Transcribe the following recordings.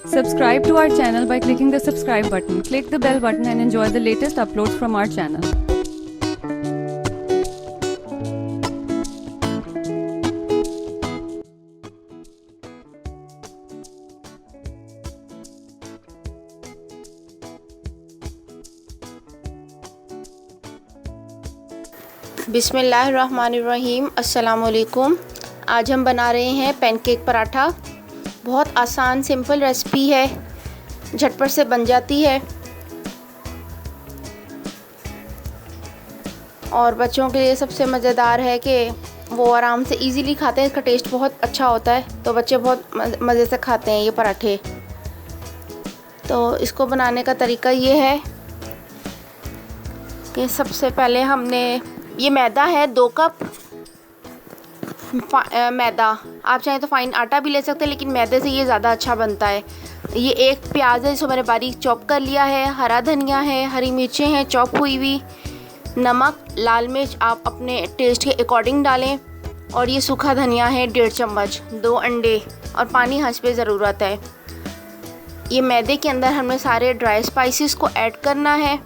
Subscribe to our channel by clicking the subscribe button. Click the bell button and enjoy the latest uploads from our channel. बिस्मिल्लाहिर्रहमानिर्रहीम। अस्सलाम वालेकुम। आज हम बना रहे हैं पैनकेक पराठा। बहुत आसान सिंपल रेसिपी है, झटपट से बन जाती है और बच्चों के लिए सबसे मज़ेदार है कि वो आराम से इजीली खाते हैं। इसका टेस्ट बहुत अच्छा होता है तो बच्चे बहुत मज़े से खाते हैं ये पराठे। तो इसको बनाने का तरीका ये है कि सबसे पहले हमने ये मैदा है 2 कप मैदा। आप चाहें तो फाइन आटा भी ले सकते हैं, लेकिन मैदे से ये ज़्यादा अच्छा बनता है। ये 1 प्याज है, जिसको मैंने बारीक चॉप कर लिया है। हरा धनिया है, हरी मिर्चें हैं चॉप हुई हुई, नमक, लाल मिर्च आप अपने टेस्ट के अकॉर्डिंग डालें, और ये सूखा धनिया है 1.5 चम्मच, 2 अंडे और पानी हंस पे ज़रूरत है। ये मैदे के अंदर हमें सारे ड्राई स्पाइसेस को ऐड करना है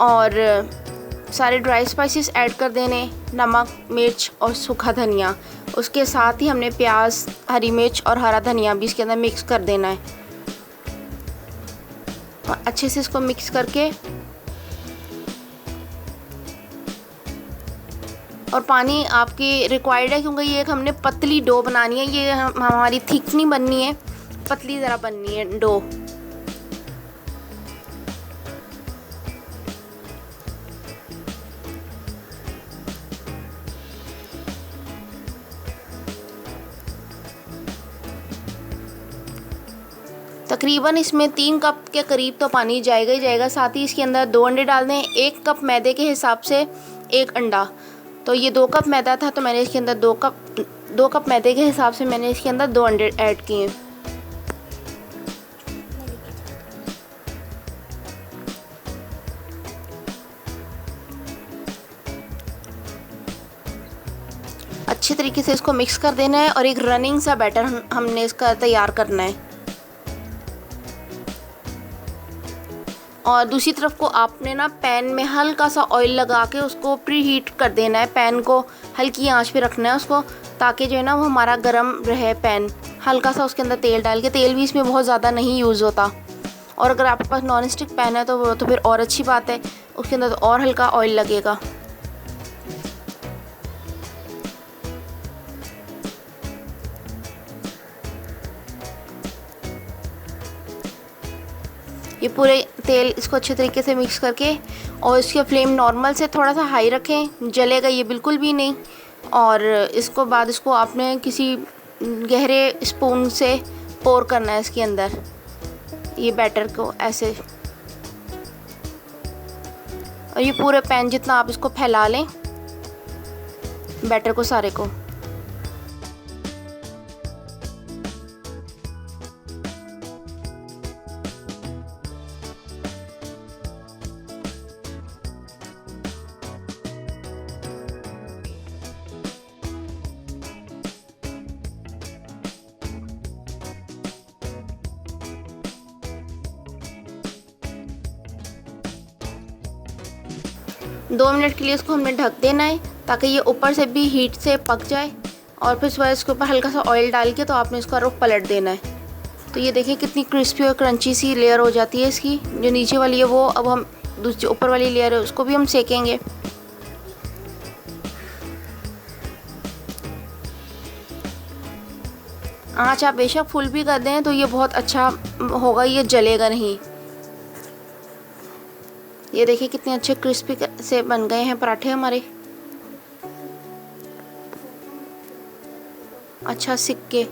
और सारे ड्राई स्पाइसेस ऐड कर देने, नमक, मिर्च और सूखा धनिया। उसके साथ ही हमने प्याज, हरी मिर्च और हरा धनिया भी इसके अंदर मिक्स कर देना है और अच्छे से इसको मिक्स करके, और पानी आपकी रिक्वायर्ड है क्योंकि ये एक हमने पतली डो बनानी है। ये हमारी थिक नहीं बननी है, पतली ज़रा बननी है डो। तकरीबन इसमें 3 कप के करीब तो पानी जाएगा ही जाएगा। साथ ही इसके अंदर 2 अंडे डाल दें। 1 कप मैदे के हिसाब से 1 अंडा। तो ये 2 कप मैदा था तो मैंने इसके अंदर 2 कप मैदे के हिसाब से मैंने इसके अंदर 2 अंडे ऐड किए। अच्छे तरीके से इसको मिक्स कर देना है और एक रनिंग सा बैटर हमने इसका तैयार करना है। और दूसरी तरफ को आपने ना पैन में हल्का सा ऑयल लगा के उसको प्री हीट कर देना है। पैन को हल्की आंच पे रखना है उसको, ताकि जो है ना वो हमारा गर्म रहे पैन। हल्का सा उसके अंदर तेल डाल के, तेल भी इसमें बहुत ज़्यादा नहीं यूज़ होता। और अगर आपके पास नॉन स्टिक पैन है तो वो तो फिर और अच्छी बात है, उसके अंदर तो और हल्का ऑयल लगेगा। ये पूरे तेल इसको अच्छे तरीके से मिक्स करके, और इसके फ्लेम नॉर्मल से थोड़ा सा हाई रखें, जलेगा ये बिल्कुल भी नहीं। और इसको बाद इसको आपने किसी गहरे स्पून से पोर करना है इसके अंदर, ये बैटर को ऐसे। और ये पूरे पैन जितना आप इसको फैला लें बैटर को सारे को। दो मिनट के लिए इसको हमने ढक देना है ताकि ये ऊपर से भी हीट से पक जाए। और फिर उसके बाद इसके ऊपर हल्का सा ऑयल डाल के तो आपने इसका रुख पलट देना है। तो ये देखिए कितनी क्रिस्पी और क्रंची सी लेयर हो जाती है इसकी। जो नीचे वाली है वो अब हम दूसरी ऊपर वाली लेयर है उसको भी हम सेकेंगे। आँच आप बेशक फुल भी कर दें तो ये बहुत अच्छा होगा, ये जलेगा नहीं। ये देखिए कितने अच्छे क्रिस्पी से बन गए हैं पराठे हमारे, अच्छा सिक के।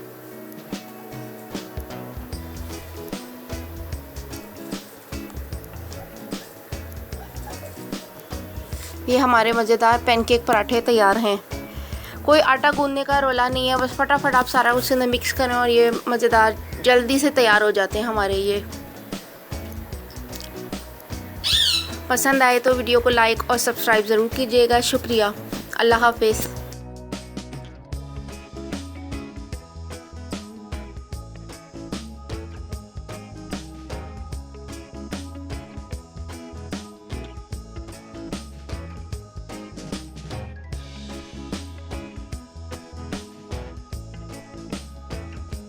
ये हमारे मज़ेदार पैनकेक पराठे तैयार हैं। कोई आटा गूंदने का रोला नहीं है, बस फटाफट आप सारा उसके अंदर मिक्स करें और ये मज़ेदार जल्दी से तैयार हो जाते हैं हमारे ये। पसंद आए तो वीडियो को लाइक और सब्सक्राइब ज़रूर कीजिएगा। शुक्रिया। अल्लाह हाफ़िज़।